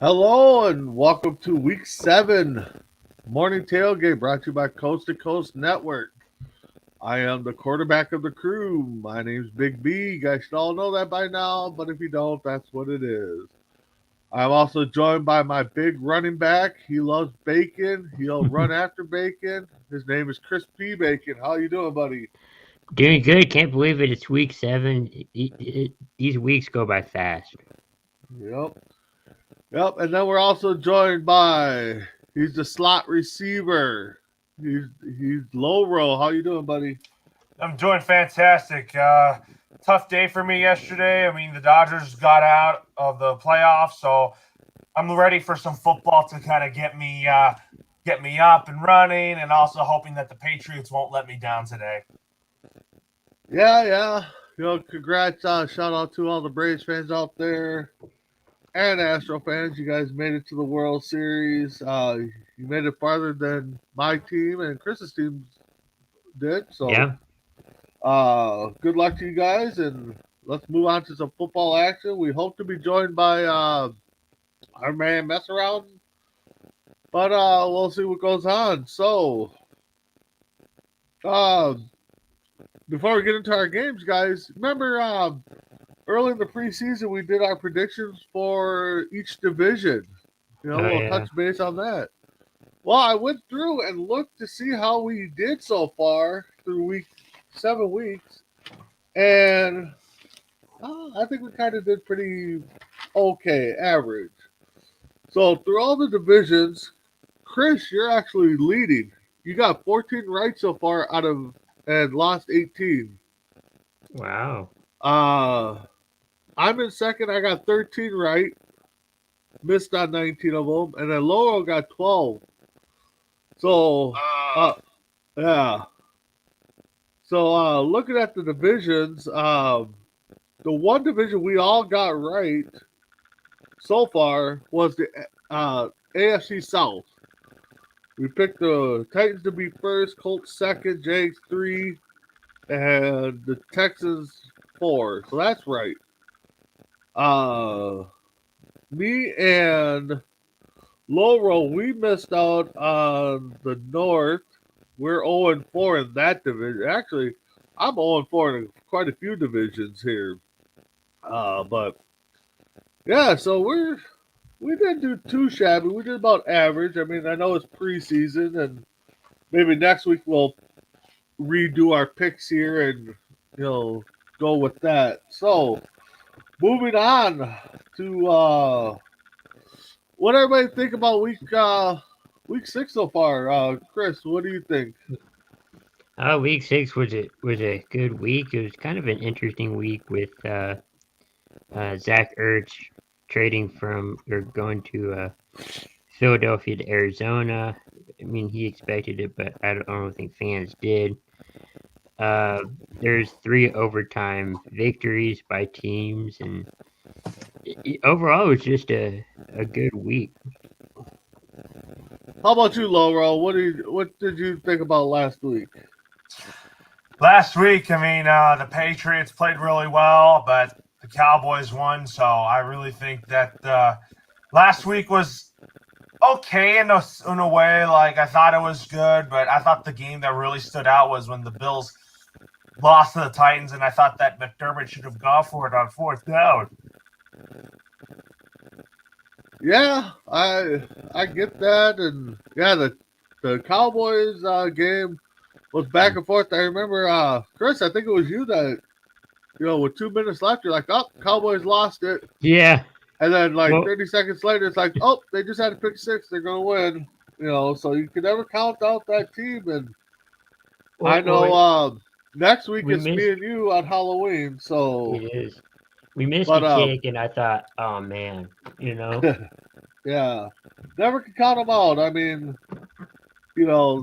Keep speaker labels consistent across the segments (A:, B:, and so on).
A: Hello and welcome to week 7 Morning Tailgate brought to you by Coast to Coast Network. I am the quarterback of the crew. My name's Big B. You guys should all know that by now, but if you don't, that's what it is. I'm also joined by my big running back. He loves bacon. He'll run after bacon. His name is Chris P. Bacon. How you doing, buddy?
B: Doing good. Can't believe it. It's week 7. These weeks go by fast.
A: Yep. Yep. And then we're also joined by he's the slot receiver. He's Loro. How you doing, buddy?
C: I'm doing fantastic. Tough day for me yesterday. I mean, the Dodgers got out of the playoffs, so I'm ready for some football to kind of get me up and running, and also hoping that the Patriots won't let me down today.
A: Yeah. Congrats. Shout out to all the Braves fans out there and Astro fans. You guys made it to the World Series. You made it farther than my team and Chris's team did. So,
B: Yeah.
A: good luck to you guys, and let's move on to some football action. We hope to be joined by our man Messaround, but we'll see what goes on. So, uh, before we get into our games, guys, remember early in the preseason, we did our predictions for each division.
B: Oh,
A: We'll
B: yeah.
A: touch base on that. Well, I went through and looked to see how we did so far through 7 weeks, and I think we kind of did pretty okay, average. So through all the divisions, Chris, you're actually leading. You got 14 right so far out of and lost 18.
B: Wow.
A: Uh, I'm in second. I got 13 right, missed on 19 of them, and then Loro got 12. So, uh, yeah. So, looking at the divisions, the one division we all got right so far was the AFC South. We picked the Titans to be first, Colts second, Jags three, and the Texans four. So that's right. Uh, Me and Loro, we missed out on the North. We're 0-4 in that division. Actually, I'm 0-4 in quite a few divisions here. But yeah, so we didn't do too shabby. We did about average. I mean, I know it's preseason, and maybe next week we'll redo our picks here and you know go with that. So moving on to what everybody think about week 6 so far. Chris, what do you think?
B: Week 6 was a good week. It was kind of an interesting week with Zach Ertz trading from or going to Philadelphia to Arizona. I mean, he expected it, but I don't think fans did. Uh, there's 3 overtime victories by teams, and overall, it was just a good week.
A: How about you, Loro? What did you think about last week?
C: Last week, I mean, the Patriots played really well, but the Cowboys won, so I really think that last week was okay in a way. Like, I thought it was good, but I thought the game that really stood out was when the Bills lost to the Titans, and I thought that McDermott should have gone for it on fourth down.
A: Yeah, I get that, and yeah, the Cowboys game was back and forth. I remember, Chris, I think it was you that with 2 minutes left, you're like, oh, Cowboys lost it,
B: Yeah.
A: and then like
B: Well,
A: 30 seconds later, it's like, oh, they just had to pick six, they're gonna win. So you can never count out that team, and I know
B: well,
A: next week
B: we
A: it's me
B: missed.
A: and you on Halloween. So,
B: It is. We missed a
A: but
B: kick, and I thought, oh man, you know,
A: yeah, never can count them out. I mean, you know,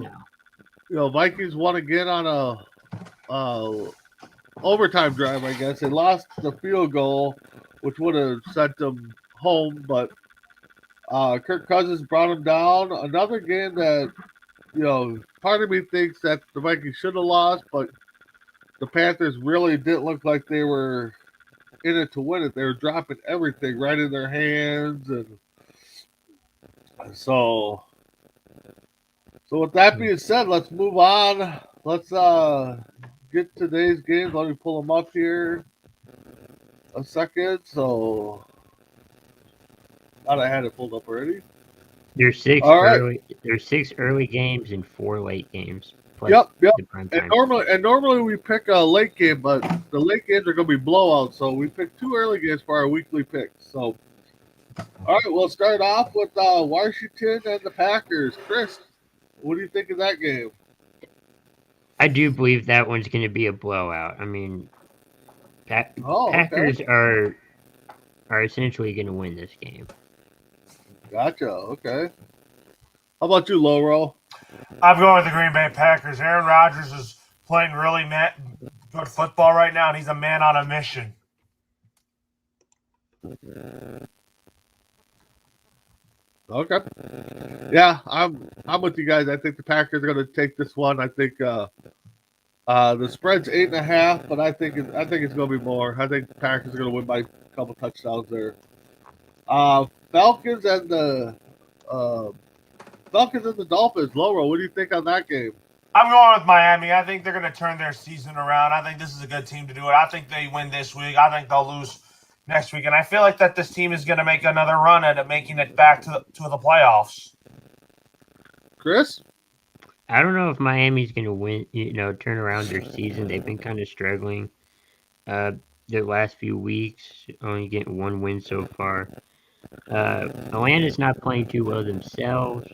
B: no.
A: Vikings won again on a overtime drive. I guess they lost the field goal, which would have sent them home, but Kirk Cousins brought them down. Another game that part of me thinks that the Vikings should have lost, but the Panthers really didn't look like they were in it to win it. They were dropping everything right in their hands, and So with that being said, let's move on. Let's get today's games. Let me pull them up here a second. So thought I had it pulled up already.
B: There's six
A: All right.
B: early. There's 6 early games and 4 late games, plus
A: Yep.
B: the prime
A: And
B: time.
A: normally we pick a late game, but the late games are going to be blowouts. So we picked 2 early games for our weekly picks. So all right, we'll start off with Washington and the Packers. Chris, what do you think of that game?
B: I do believe that one's going to be a blowout. I mean,
A: Oh, okay.
B: Packers are essentially going to win this game.
A: Gotcha. Okay. How about you, Loro?
C: I'm going with the Green Bay Packers. Aaron Rodgers is playing really good football right now, and he's a man on a mission.
A: Okay. Yeah, I'm with you guys. I think the Packers are going to take this one. I think the spread's 8.5, but I think it's going to be more. I think the Packers are going to win by a couple touchdowns there. Falcons and the Dolphins. Loro, what do you think on that game?
C: I'm going with Miami. I think they're going to turn their season around. I think this is a good team to do it. I think they win this week. I think they'll lose next week. And I feel like that this team is going to make another run at making it back to the playoffs.
A: Chris?
B: I don't know if Miami's going to win. Turn around their season. They've been kind of struggling. Their last few weeks, only getting 1 win so far. Atlanta's not playing too well themselves,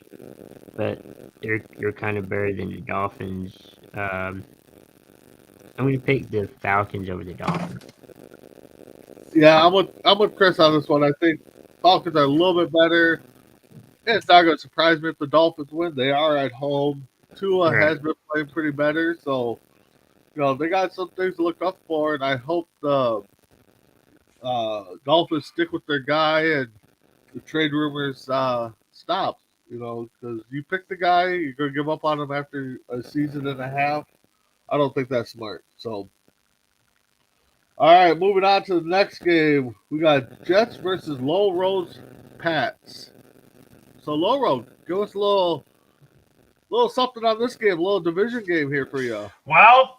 B: but they're kind of better than the Dolphins. I'm going to pick the Falcons over the Dolphins.
A: Yeah, I'm with Chris on this one. I think Falcons are a little bit better. It's not going to surprise me if the Dolphins win. They are at home. Tua has been playing pretty better, so they got some things to look up for, and I hope the Dolphins stick with their guy and the trade rumors stop. Because you pick the guy, you're going to give up on him after a season and a half. I don't think that's smart. So, all right, moving on to the next game. We got Jets versus Loro's Pats. So, Loro, give us a little something on this game, a little division game here for you.
C: Well,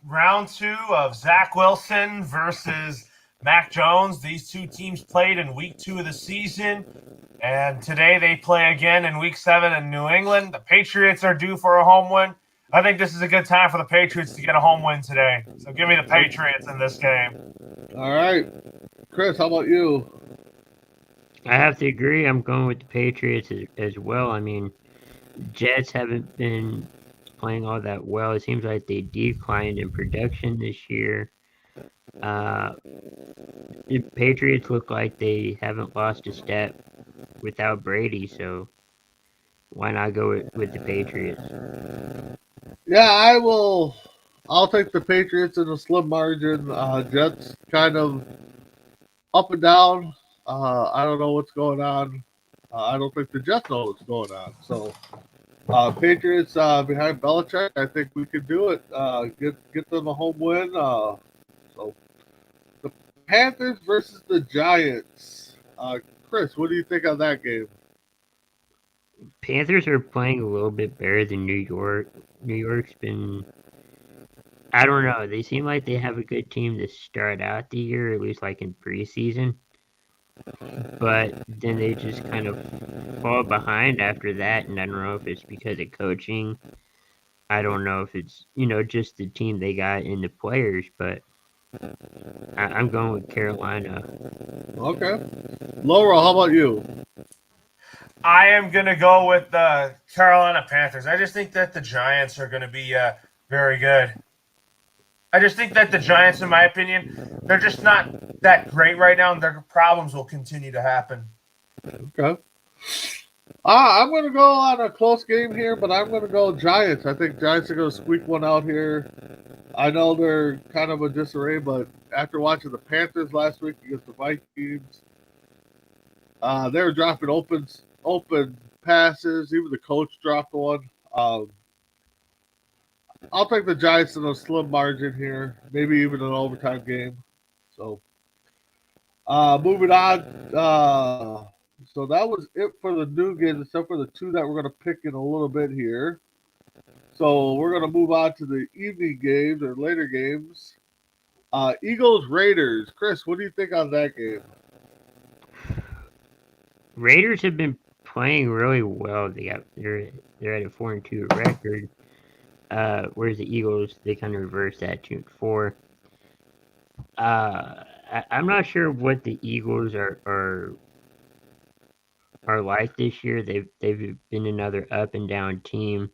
C: round 2 of Zach Wilson versus Mac Jones. These two teams played in week 2 of the season, and today they play again in week 7 in New England. The Patriots are due for a home win. I think this is a good time for the Patriots to get a home win today. So give me the Patriots in this game.
A: All right. Chris, how about you?
B: I have to agree. I'm going with the Patriots as well. I mean, Jets haven't been playing all that well. It seems like they declined in production this year. The Patriots look like they haven't lost a step without Brady, so why not go with the Patriots?
A: Yeah, I'll take the Patriots in a slim margin. Jets kind of up and down. I don't know what's going on. I don't think the Jets know what's going on. So, Patriots behind Belichick, I think we could do it. Get them a home win. So, the Panthers versus the Giants. Chris, what do you think of that game?
B: Panthers are playing a little bit better than New York. New York's been, I don't know, they seem like they have a good team to start out the year, at least like in preseason. But then they just kind of fall behind after that, and I don't know if it's because of coaching. I don't know if it's, just the team they got and the players, but I'm going with Carolina.
A: Okay. Laura, how about you?
C: I am going to go with the Carolina Panthers. I just think that the Giants are going to be very good. I just think that the Giants, in my opinion, they're just not that great right now, and their problems will continue to happen.
A: Okay. I'm going to go on a close game here, but I'm going to go Giants. I think Giants are going to squeak one out here. I know they're kind of a disarray, but after watching the Panthers last week against the Vikings, they were dropping open passes. Even the coach dropped one. I'll take the Giants in a slim margin here, maybe even an overtime game. So, moving on. So that was it for the new games, except for the two that we're going to pick in a little bit here. So we're going to move on to the evening games or later games. Eagles Raiders. Chris, what do you think on that game?
B: Raiders have been playing really well. They're at a 4-2 record. Whereas the Eagles, they kind of reversed that 2-4. I'm not sure what the Eagles are like this year. They've been another up and down team.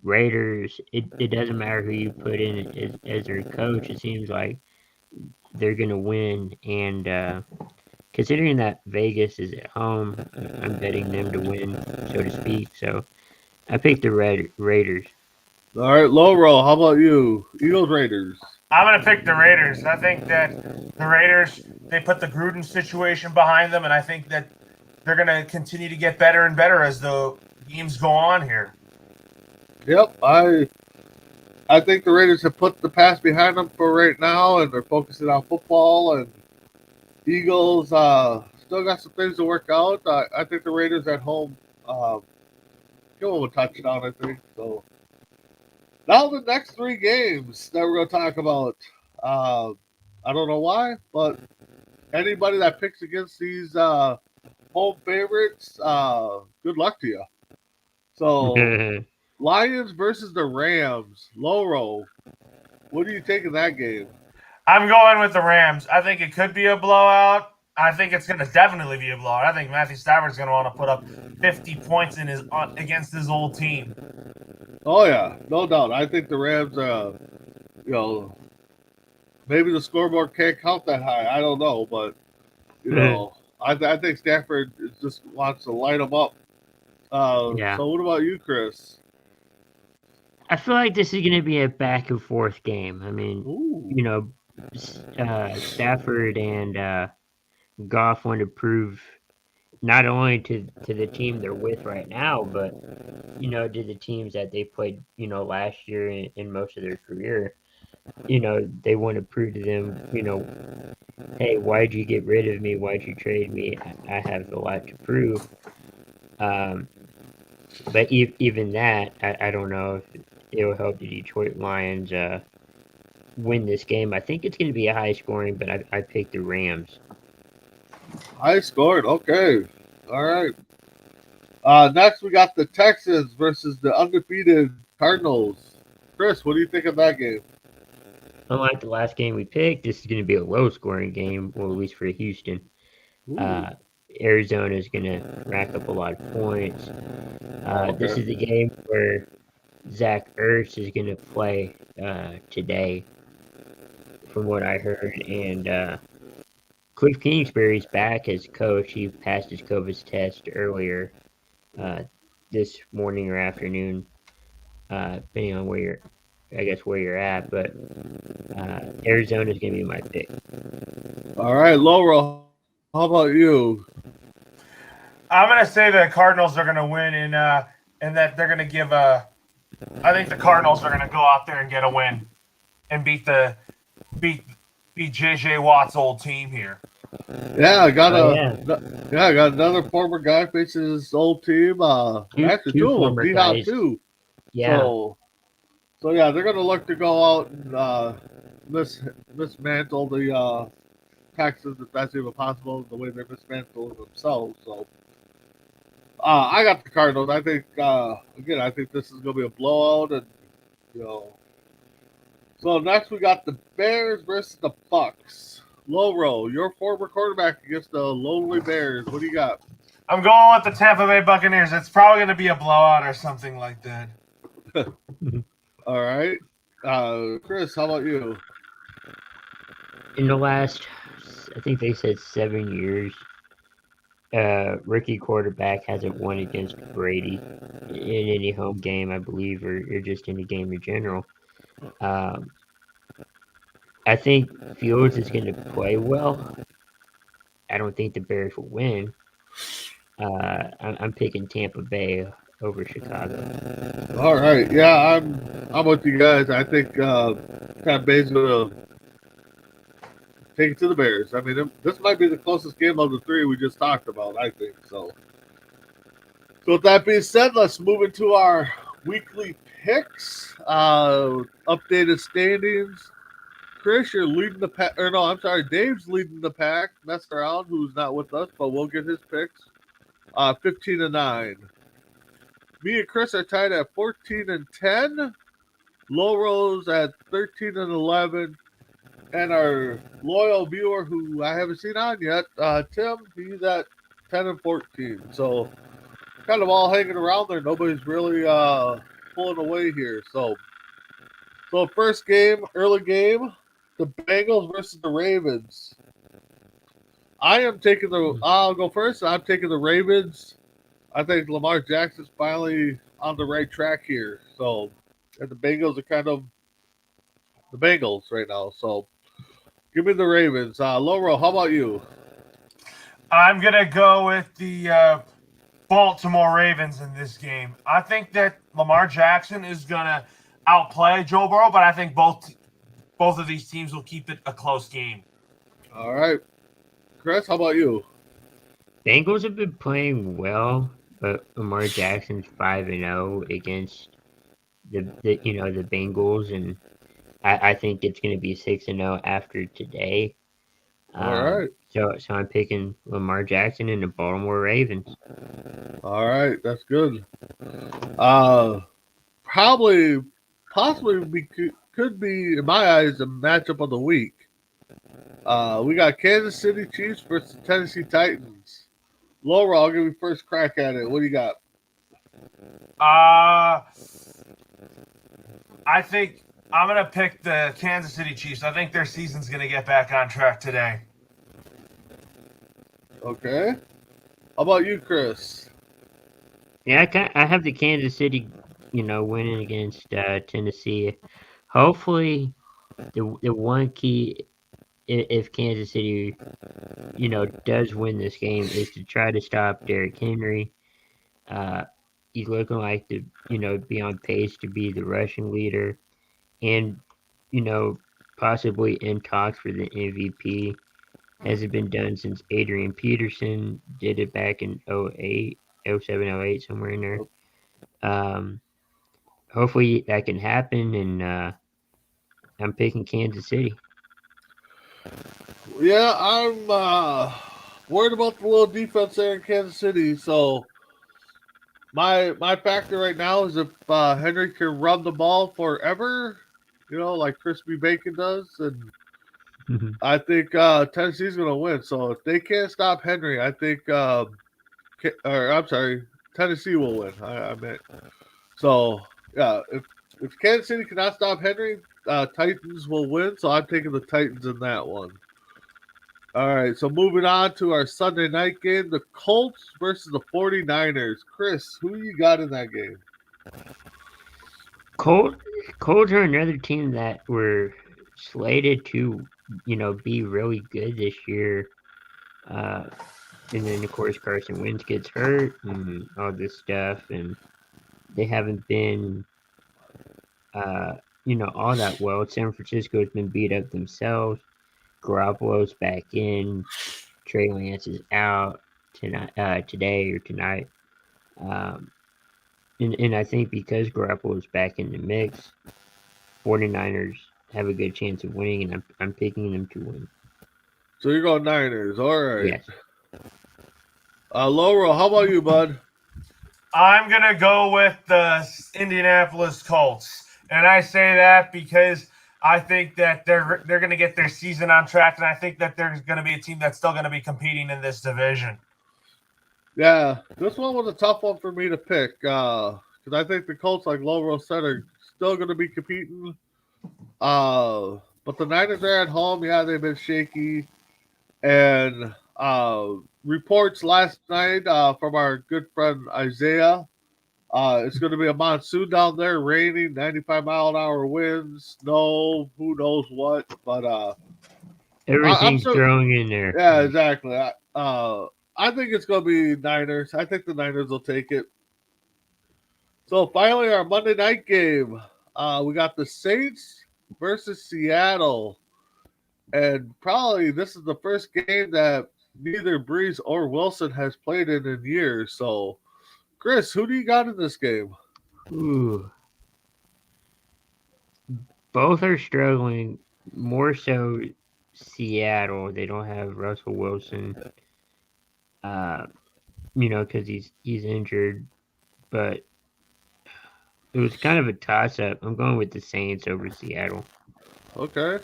B: Raiders, it doesn't matter who you put in as their coach. It seems like they're gonna win. And considering that Vegas is at home, I'm betting them to win, so to speak. So I picked the Raiders.
A: All right, Loro, how about you? Eagles Raiders.
C: I'm going to pick the Raiders. I think that the Raiders, they put the Gruden situation behind them, and I think that they're going to continue to get better and better as the games go on here.
A: Yep, I think the Raiders have put the past behind them for right now, and they're focusing on football. And Eagles still got some things to work out. I think the Raiders at home give them a touchdown, I think. So now the next three games that we're going to talk about. I don't know why, but anybody that picks against these home favorites, good luck to you. So Lions versus the Rams. Loro, what do you take in that game?
C: I'm going with the Rams. I think it could be a blowout. I think it's going to definitely be a blowout. I think Matthew Stafford's going to want to put up 50 points in his against his old team.
A: Oh yeah, no doubt. I think the Rams, maybe the scoreboard can't count that high. I don't know, but I think Stafford just wants to light them up.
B: Yeah.
A: So what about you, Chris?
B: I feel like this is going to be a back and forth game. I mean,
A: Ooh.
B: Stafford and Goff want to prove not only to the team they're with right now, but to the teams that they played, last year in most of their career. They want to prove to them, hey, why'd you get rid of me? Why'd you trade me? I have a lot to prove. But even that, I don't know if it will help the Detroit Lions win this game. I think it's going to be a high scoring, but I picked the Rams.
A: High scored. Okay. All right. Next, we got the Texans versus the undefeated Cardinals. Chris, what do you think of that game?
B: Unlike the last game we picked, this is going to be a low scoring game, well, at least for Houston. Arizona is going to rack up a lot of points. This is the game where Zach Ertz is going to play today, from what I heard. And Cliff Kingsbury's back as coach. He passed his COVID test earlier this morning or afternoon, depending on where you're at. But Arizona is going to be my pick.
A: All right, Laura, how about you?
C: I'm going to say the Cardinals are going to win, and that they're going to give a. I think the Cardinals are going to go out there and get a win, and beat JJ Watt's old team here.
A: Yeah, I got I got another former guy facing his old team. Actually, two of them, B-Hop too.
B: Yeah.
A: So yeah, they're gonna look to go out and dismantle the Texans if that's even possible. The way they're dismantling themselves. So I got the Cardinals. I think again, I think this is gonna be a blowout, and So next we got the Bears versus the Bucks. Loro, your former quarterback against the lonely Bears. What do you got?
C: I'm going with the Tampa Bay Buccaneers. It's probably going to be a blowout or something like that.
A: All right. Chris, how about you?
B: In the last, I think they said 7 years, rookie quarterback hasn't won against Brady in any home game, I believe, or just any game in general. I think Fields is going to play well. I don't think the Bears will win. I'm picking Tampa Bay over Chicago.
A: All right. Yeah, I'm with you guys. I think Tampa Bay's gonna take it to the Bears. I mean, this might be the closest game of the three we just talked about, I think. So with that being said, let's move into our weekly picks. Updated standings. Chris, you're leading the pack. Or no, I'm sorry, Dave's leading the pack. Messaround, who's not with us, but we'll get his picks. 15-9. Me and Chris are tied at 14-10. Loro's at 13-11. And our loyal viewer, who I haven't seen on yet, Tim, he's at 10-14. So kind of all hanging around there. Nobody's really pulling away here. So first game, early game, the Bengals versus the Ravens. I am taking the. I'll go first. I'm taking the Ravens. I think Lamar Jackson's finally on the right track here. So, and the Bengals are kind of the Bengals right now. So, give me the Ravens. Loro, how about you?
C: I'm going to go with the Baltimore Ravens in this game. I think that Lamar Jackson is going to outplay Joe Burrow, but I think both of these teams will keep it a close game.
A: All right. Chris, how about you?
B: Bengals have been playing well, but Lamar Jackson's 5-0 against the Bengals, and I think it's going to be 6-0 after today.
A: All right.
B: So I'm picking Lamar Jackson and the Baltimore Ravens.
A: All right, that's good. Possibly could be in my eyes a matchup of the week. We got Kansas City Chiefs versus Tennessee Titans. Laura, I'll give you first crack at it. What do you got?
C: I think I'm going to pick the Kansas City Chiefs. I think their season's going to get back on track today.
A: Okay. How about you, Chris?
B: Yeah, I have the Kansas City, winning against Tennessee. Hopefully, the one key, if Kansas City, does win this game, is to try to stop Derrick Henry. He's looking like to, be on pace to be the rushing leader, and possibly in talks for the MVP. Hasn't been done since Adrian Peterson did it back in 08, 07, 08, somewhere in there. Hopefully that can happen, and I'm picking Kansas City.
A: Yeah, I'm worried about the little defense there in Kansas City. So my factor right now is if Henry can run the ball forever, like Crispy Bacon does, and I think Tennessee's going to win. So if they can't stop Henry, I think, Tennessee will win. I meant. So yeah, if Kansas City cannot stop Henry, Titans will win. So I'm taking the Titans in that one. All right, so moving on to our Sunday night game, the Colts versus the 49ers. Chris, who you got in that game?
B: Colts are another team that were slated to, be really good this year. And then, of course, Carson Wentz gets hurt and all this stuff, and they haven't been, all that well. San Francisco's been beat up themselves. Garoppolo's back in. Trey Lance is out today or tonight. And I think because Garoppolo's back in the mix, 49ers have a good chance of winning, and I'm picking them to win.
A: So you're going Niners. All right.
B: Yes.
A: Laurel, how about you, bud?
C: I'm going to go with the Indianapolis Colts. And I say that because I think that they're going to get their season on track, and I think that there's going to be a team that's still going to be competing in this division.
A: Yeah, this one was a tough one for me to pick because I think the Colts, like Laurel said, are still going to be competing. But the Niners are at home. Yeah, they've been shaky. And reports last night from our good friend Isaiah, it's going to be a monsoon down there, raining, 95-mile-an-hour winds, snow, who knows what. But
B: everything's thrown in there.
A: Yeah, exactly. I think it's going to be Niners. I think the Niners will take it. So finally, our Monday night game. We got the Saints versus Seattle. and probably this is the first game that neither Breeze or Wilson has played in years. So, Chris, who do you got in this game?
B: Ooh, both are struggling. More so, Seattle. They don't have Russell Wilson. Uh, because he's injured. But it was kind of a toss up. I'm going with the Saints over Seattle.
A: Okay.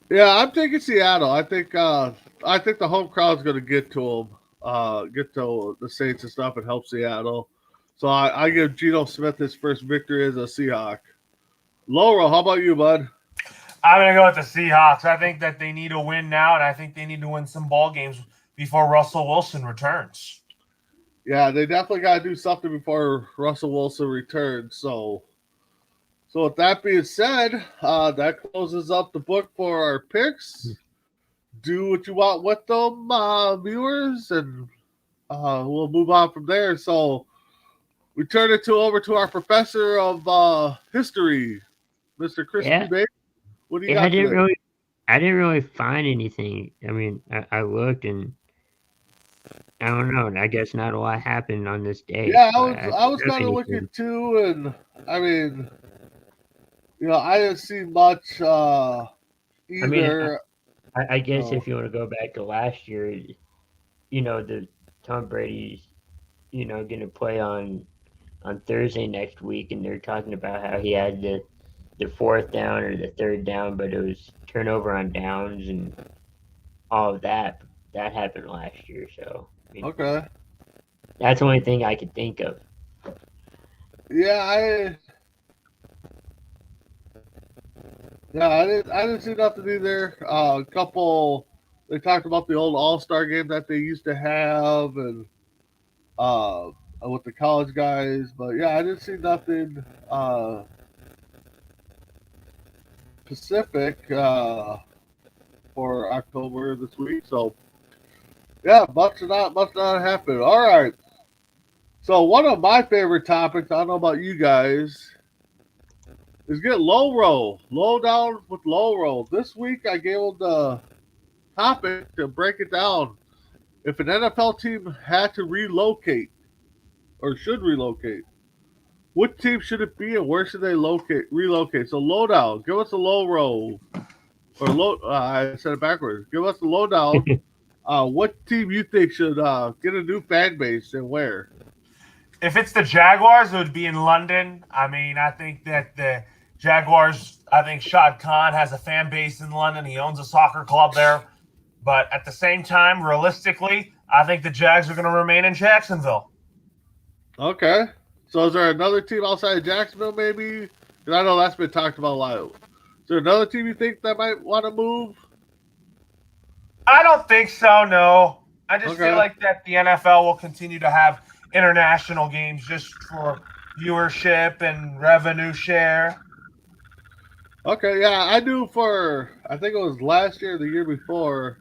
A: Yeah, I'm taking Seattle. I think the home crowd's going to get to them, get to the Saints and stuff, and help Seattle. So I give Geno Smith his first victory as a Seahawk. Loro, how about you, bud?
C: I'm going to go with the Seahawks. I think that they need a win now, and I think they need to win some ball games before Russell Wilson returns.
A: Yeah, they definitely got to do something before Russell Wilson returns. So with that being said, that closes up the book for our picks. Do what you want with them, viewers, and we'll move on from there. So we turn it over to our professor of history, Mr. Crispy
B: Yeah,
A: Bay. What do you
B: yeah.
A: got today?
B: I didn't really find anything. I mean, I looked and I don't know. I guess not a lot happened on this day,
A: Yeah, I
B: but
A: was
B: I
A: I
B: didn't
A: was
B: have
A: kind of looking
B: anything.
A: too, and I mean, I didn't see much
B: I mean,
A: either.
B: I guess
A: No.
B: if you want to go back to last year, the Tom Brady's, going to play on Thursday next week, and they're talking about how he had the fourth down or the third down, but it was turnover on downs and all of that. That happened last year, so I mean,
A: Okay.
B: that's the only thing I could think of.
A: Yeah, I didn't see nothing either. A couple. They talked about the old All Star game that they used to have, and with the college guys. But yeah, I didn't see nothing Pacific for October this week. So yeah, much not happened. All right. So one of my favorite topics, I don't know about you guys, is get Lowdown with Loro. This week I gave them the topic to break it down. If an NFL team had to relocate or should relocate, what team should it be and where should they relocate? So Lowdown, give us a Loro or low. I said it backwards. Give us the Lowdown. What team you think should get a new fan base and where?
C: If it's the Jaguars, it would be in London. I mean, I think that the Jaguars, I think Shad Khan has a fan base in London. He owns a soccer club there. But at the same time, realistically, I think the Jags are going to remain in Jacksonville.
A: Okay. So is there another team outside of Jacksonville maybe? Because I know that's been talked about a lot. Is there another team you think that might want to move?
C: I don't think so, no. I just feel
A: Okay.
C: like that the NFL will continue to have international games just for viewership and revenue share.
A: Okay, yeah, I knew I think it was last year or the year before,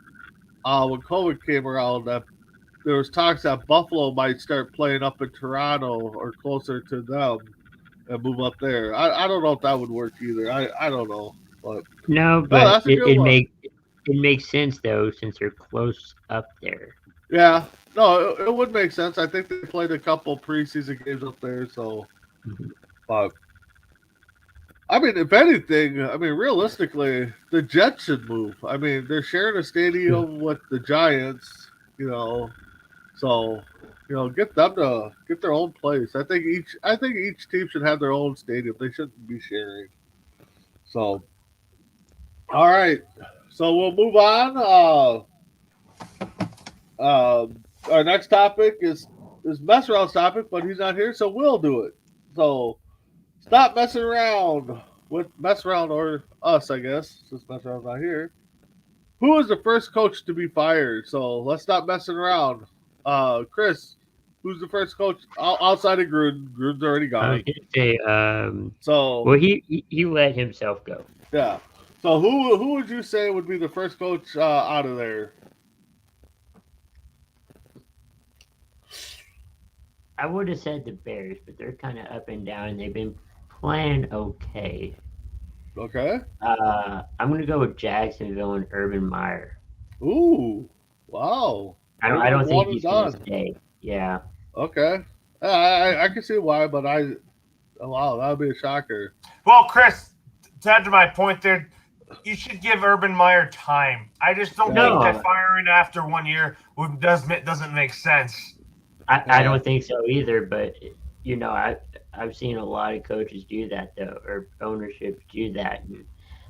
A: when COVID came around, that there was talks that Buffalo might start playing up in Toronto or closer to them and move up there. I don't know if that would work either. I don't know. But
B: No,
A: no,
B: but
A: that's a good one.
B: it makes sense though since they're close up there.
A: Yeah. No, it would make sense. I think they played a couple preseason games up there, so
B: Mhm.
A: but I mean, if anything, I mean, realistically, the Jets should move. I mean, they're sharing a stadium with the Giants, so get them to get their own place. I think each team should have their own stadium. They shouldn't be sharing. So, all right, so we'll move on. Our next topic is Messaround's topic, but he's not here, so we'll do it. So, stop messing around with Messaround or us, I guess, since Messaround's not here. Who was the first coach to be fired? So let's stop messing around. Chris, who's the first coach outside of Gruden? Gruden's already
B: I was
A: gone.
B: gonna say,
A: So
B: well, he let himself go.
A: yeah. So who would you say would be the first coach out of there?
B: I would have said the Bears, but they're kind of up and down. They've been playing okay.
A: Okay.
B: I'm going to go with Jacksonville and Urban Meyer.
A: Ooh. Wow. They're
B: I
A: going
B: don't think
A: one and
B: he's going to
A: done.
B: stay. Yeah.
A: Okay. I can see why, but wow, that would be a shocker.
C: Well, Chris, to add to my point there, you should give Urban Meyer time. I just don't
A: Yeah.
C: think that
B: No,
C: firing after 1 year doesn't make sense.
B: I
A: Yeah.
B: don't think so either. But I've seen a lot of coaches do that though, or ownership do that, and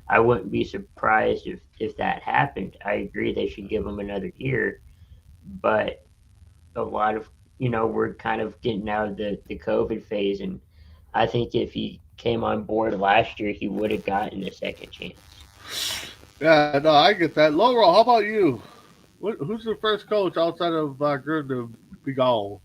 B: I wouldn't be surprised if that happened. I agree they should give him another year, but a lot of we're kind of getting out of the COVID phase, and I think if he came on board last year, he would have gotten a second chance.
A: Yeah, no, I get that. Loro, how about you? Who's the first coach outside of Gruden to be gone?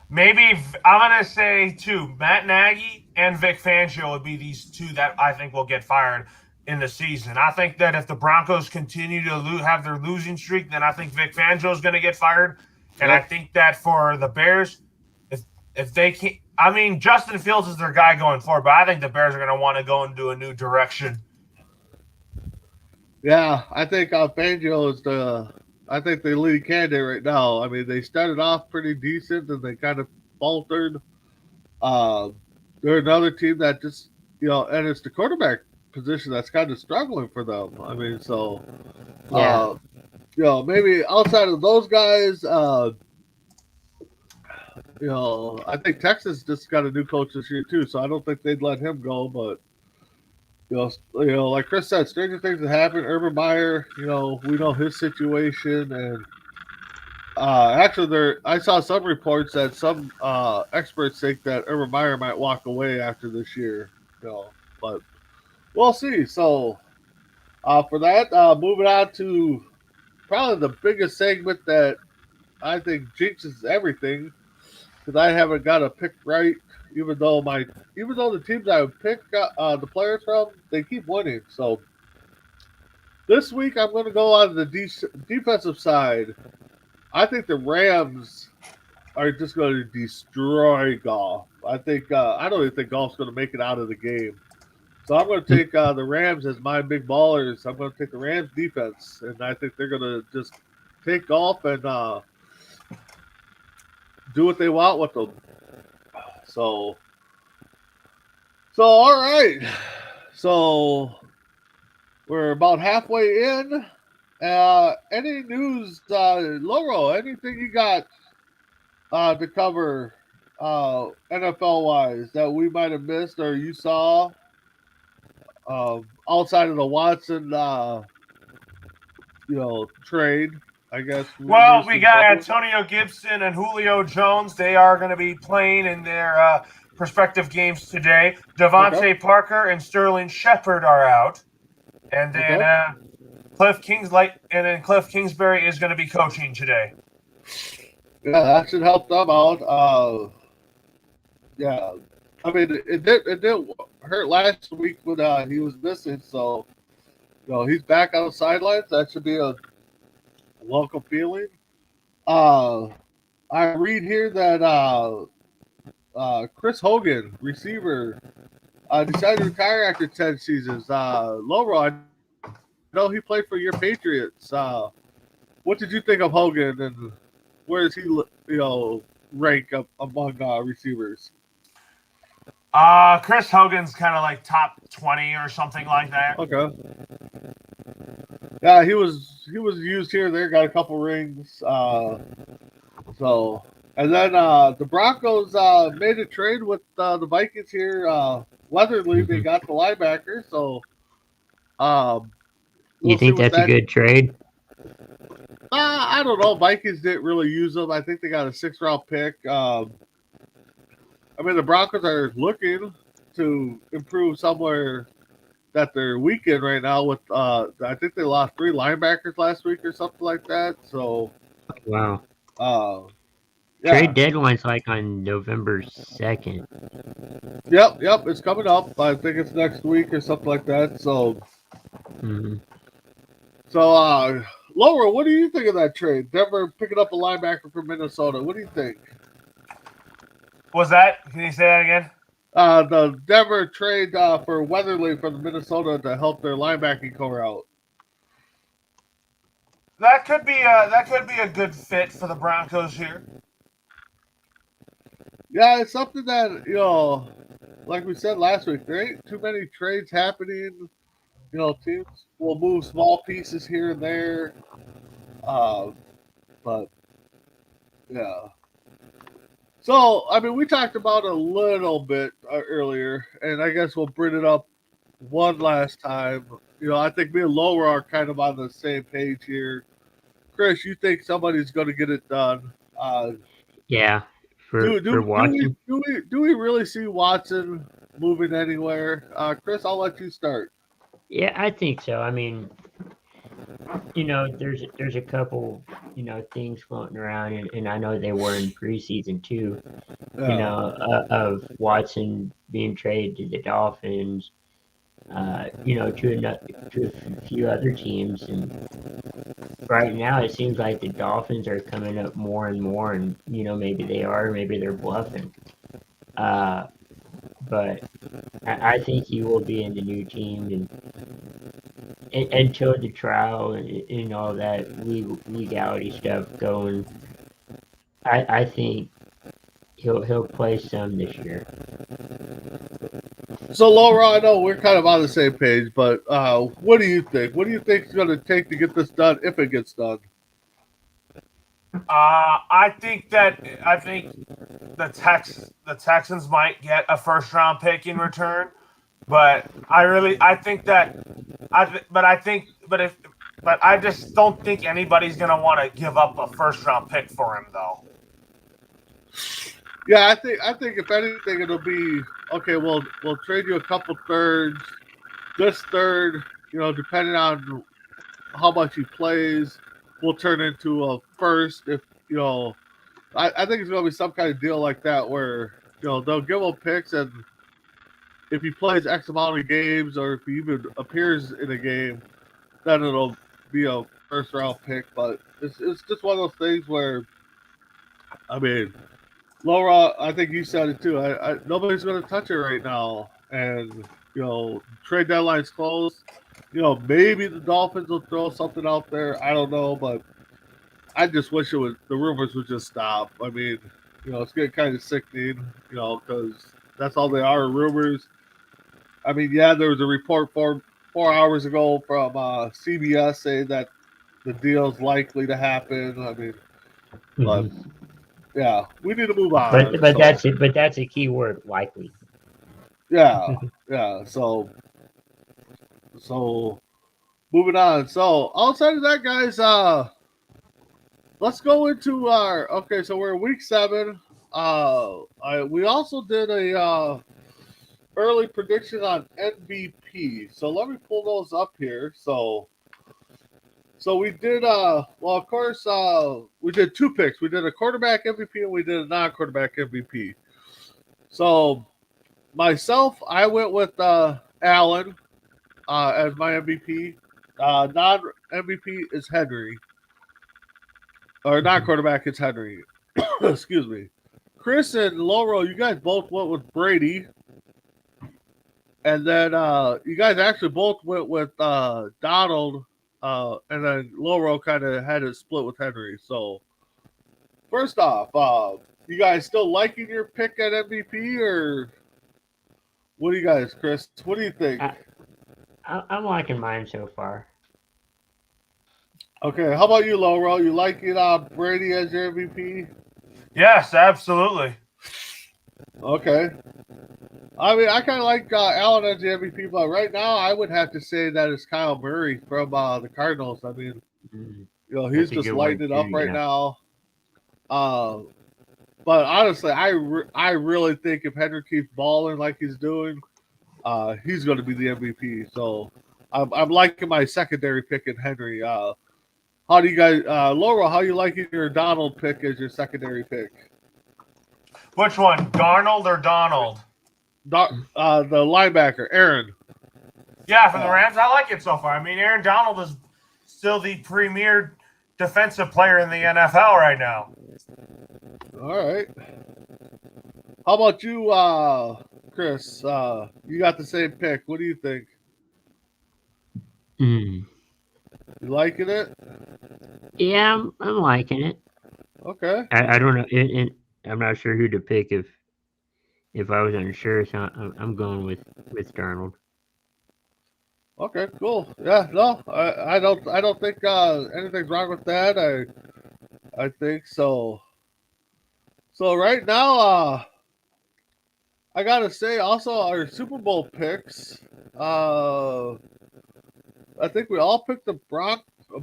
C: Maybe I'm gonna say two, Matt Nagy and Vic Fangio would be these two that I think will get fired in the season. I think that if the Broncos continue to have their losing streak, then I think Vic Fangio is going to get fired, and I
A: Yep.
C: think that for the Bears, if they can't, I mean Justin Fields is their guy going forward, but I think the Bears are going to want to go into a new direction.
A: Yeah, I think Fangio is I think the lead candidate right now. I mean, they started off pretty decent and they kind of faltered. Uh, they're another team that just, and it's the quarterback position that's kind of struggling for them. I mean, so,
B: Yeah,
A: uh, maybe outside of those guys, I think Texas just got a new coach this year too, so I don't think they'd let him go. But like Chris said, stranger things have happened. Urban Meyer, we know his situation, and actually, I saw some reports that some experts think that Urban Meyer might walk away after this year. But we'll see. So for that, moving on to probably the biggest segment that I think jinxes everything because I haven't got a pick right, even though the teams I would pick the players from they keep winning. So this week I'm going to go on the defensive side. I think the Rams are just going to destroy golf. I don't even think golf's going to make it out of the game. So I'm going to take the Rams as my big ballers. I'm going to take the Rams defense, and I think they're going to just take golf and do what they want with them. So, all right. So we're about halfway in. Any news, Loro? Anything you got to cover NFL wise that we might have missed or you saw outside of the Watson, trade? I guess
C: Well,
A: rumors
C: we
A: to
C: got
A: Buffalo.
C: Antonio Gibson and Julio Jones. They are going to be playing in their prospective games today.
A: Okay.
C: Devontae Parker and Sterling Shepard are out. And then
A: Okay.
C: Cliff Kingsbury is going to be coaching today.
A: Yeah, that should help them out. Yeah, I mean it did hurt last week when he was missing. So he's back on the sidelines. That should be a welcome feeling. Uh, I read here that Chris Hogan, receiver, decided to retire after 10 seasons. Loro, I know he played for your Patriots. What did you think of Hogan, and where does he, rank up among receivers?
C: Chris Hogan's kind of like top 20 or something like that.
A: Okay. Yeah, he was used here. There got a couple rings. So and then the Broncos made a trade with the Vikings here. Weatherly, they
B: hmm
A: got the linebacker. So um,
B: You
A: we'll see
B: think
A: what
B: that's a
A: that.
B: good trade?
A: I don't know. Vikings didn't really use them. I think they got a 6th-round pick. I mean, the Broncos are looking to improve somewhere that they're weak in right now. With I think they lost 3 linebackers last week or something like that. So
B: Wow.
A: uh,
B: Trade
A: yeah,
B: deadline's like on November 2nd.
A: yep, it's coming up. I think it's next week or something like that. So
B: hmm
A: Laura, what do you think of that trade? Denver picking up a linebacker from Minnesota. What do you think?
C: Was that? Can you say that again?
A: The Denver trade for Weatherly from Minnesota to help their linebacking core out.
C: That could be a good fit for the Broncos here.
A: Yeah, it's something that like we said last week, there ain't too many trades happening. Teams will move small pieces here and there, uh, but yeah. So, I mean, we talked about a little bit earlier, and I guess we'll bring it up one last time. I think me and Lowro are kind of on the same page here. Chris, you think somebody's going to get it done?
B: Yeah,
A: Do
B: for
A: do do we
B: Watson.
A: do we really see Watson moving anywhere? Chris, I'll let you start.
B: Yeah, I think so. I mean, there's a couple things floating around, and I know they were in preseason too.
A: Yeah.
B: Of Watson being traded to the Dolphins. To a few other teams, and right now it seems like the Dolphins are coming up more and more, and maybe they are, maybe they're bluffing. Uh, but I think he will be in the new team, and until the trial and all that legality stuff going, I think he'll play some this year.
A: So, Laura, I know we're kind of on the same page, but what do you think? What do you think it's going to take to get this done if it gets done?
C: I think the Texans might get a first round pick in return, but I think that but I just don't think anybody's gonna want to give up a first round pick for him though.
A: Yeah, I think if anything, it'll be okay. We'll trade you a couple thirds. This third, depending on how much he plays, will turn into a first. If you know, I think it's going to be some kind of deal like that where they'll give him picks, and if he plays X amount of games or if he even appears in a game, then it'll be a first round pick. But it's just one of those things where I mean, Laura, I think you said it too. Nobody's going to touch it right now, and trade deadline's closed. Maybe the Dolphins will throw something out there. I don't know, but I just wish the rumors would just stop. I mean, it's getting kind of sickening, because that's all they are, rumors. I mean, yeah, there was a report 4 hours ago from CBS saying that the deal's likely to happen. I mean, but
B: Hmm.
A: yeah, we need to move
B: But
A: on.
B: but
A: So
B: that's it. But that's a key word, likely.
A: yeah, yeah. So moving on. So outside of that, guys, let's go into our okay. So we're in week 7. We also did a early prediction on MVP. So let me pull those up here. So we did well of course we did 2 picks. We did a quarterback MVP and we did a non-quarterback MVP. So myself, I went with Allen as my MVP. Non MVP is Henry. Or non
B: Hmm.
A: quarterback is Henry. Excuse me. Chris and Loro, you guys both went with Brady. And then you guys actually both went with Donald, and then Loro kind of had it split with Henry. So first off, you guys still liking your pick at MVP, or what do you guys, Chris? What do you think?
B: I'm liking mine so far.
A: Okay, how about you, Loro? You liking Brady as your MVP?
C: Yes, absolutely.
A: Okay. I mean, I kind of like Allen as the MVP, but right now I would have to say that it's Kyle Murray from the Cardinals. I mean,
B: Mm,
A: he's
B: that's a
A: just
B: good one
A: lighting it
B: too.
A: up right
B: Yeah.
A: now. Uh, but honestly, I really think if Henry keeps balling like he's doing, he's going to be the MVP. So I'm liking my secondary pick in Henry. How do you guys, Laura? How you liking your Donald pick as your secondary pick?
C: Which one, Darnold or Donald?
A: The linebacker, Aaron.
C: Yeah, from the
A: Uh,
C: Rams, I like it so far. I mean, Aaron Donald is still the premier defensive player in the NFL right now.
A: all right. How about you, Chris, you got the same pick. What do you think?
B: Mm.
A: You liking it?
B: Yeah, I'm liking it.
A: Okay.
B: I don't know. I'm not sure who to pick if I was unsure. So I'm going with Darnold.
A: Okay, cool. Yeah, no, I don't think anything's wrong with that. I think so. So right now, I gotta say also our Super Bowl picks. Uh, I think we all picked the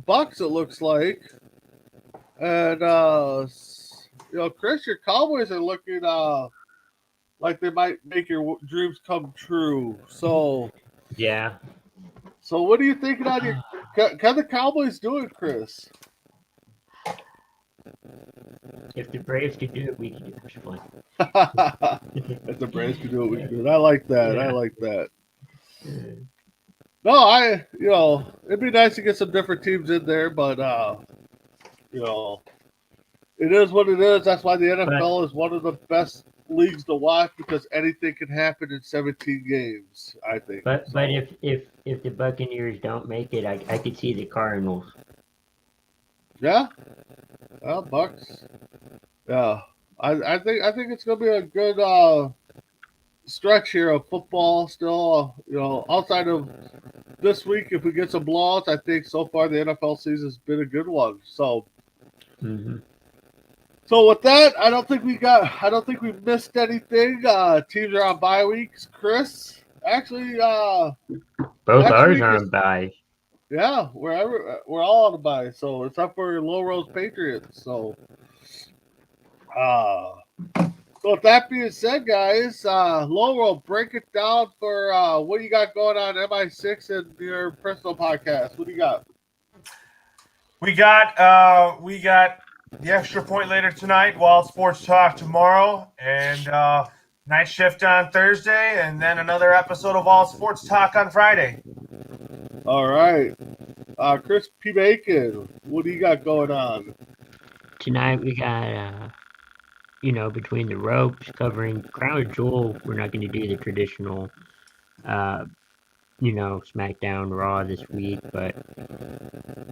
A: Bucks. It looks like, and Chris, your Cowboys are looking like they might make your dreams come true.
B: Yeah.
A: So what are you thinking on your? Can the Cowboys do it, Chris?
B: If the Braves could do it, we could do it. It's fun.
A: If the Braves can do it, we can do it. I like that. I
B: Yeah.
A: like that.
B: Uh,
A: No, it'd be nice to get some different teams in there, but you know, it is what it is. That's why the
B: But
A: NFL is one of the best leagues to watch because anything can happen in 17 games. I think.
B: but if the Buccaneers don't make it, I could see the Cardinals.
A: Yeah, well, Bucks. Yeah, I think it's gonna be a good stretch here of football. Still, outside of this week, if we get some blowouts, I think so far the NFL season's been a good one.
B: Hmm.
A: So with that, I don't think we missed anything. Teams are on bye weeks. Chris, actually,
B: Both
A: next
B: ours
A: week
B: are
A: is
B: on bye.
A: yeah, we're all on a bye. So except for Loro's Patriots. Uh, so with that being said, guys, Loro, break it down for what you got going on MI6 and your personal podcast. What do you got?
C: We got the extra point later tonight. Wild Sports Talk tomorrow, and night shift on Thursday, and then another episode of Wild Sports Talk on Friday.
A: All right, Chris P. Bacon, what do you got going on?
B: Tonight we got between the ropes covering Crown Jewel. We're not going to do the traditional uh SmackDown Raw this week, but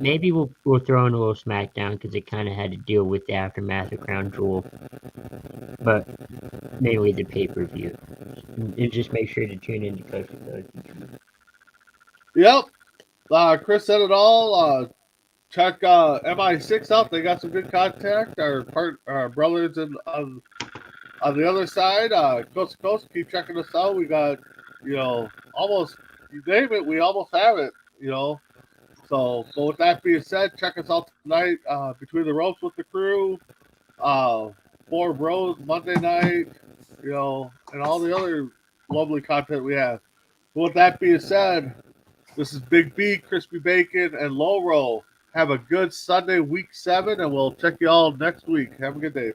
B: maybe we'll throw in a little SmackDown because it kind of had to deal with the aftermath of Crown Jewel, but mainly the pay-per-view. And just make sure to tune in to Coast to Coast each week.
A: Yep, Chris said it all. Check MI6 out. They got some good contact. Our brothers on the other side, coast to coast. Keep checking us out. We got almost you name it, we almost have it. So with that being said, check us out tonight. Between the ropes with the crew, Four Bros Monday night, and all the other lovely content we have. But with that being said, this is Big B, Crispy Bacon, and Loro. Have a good Sunday, week 7, and we'll check you all next week. Have a good day.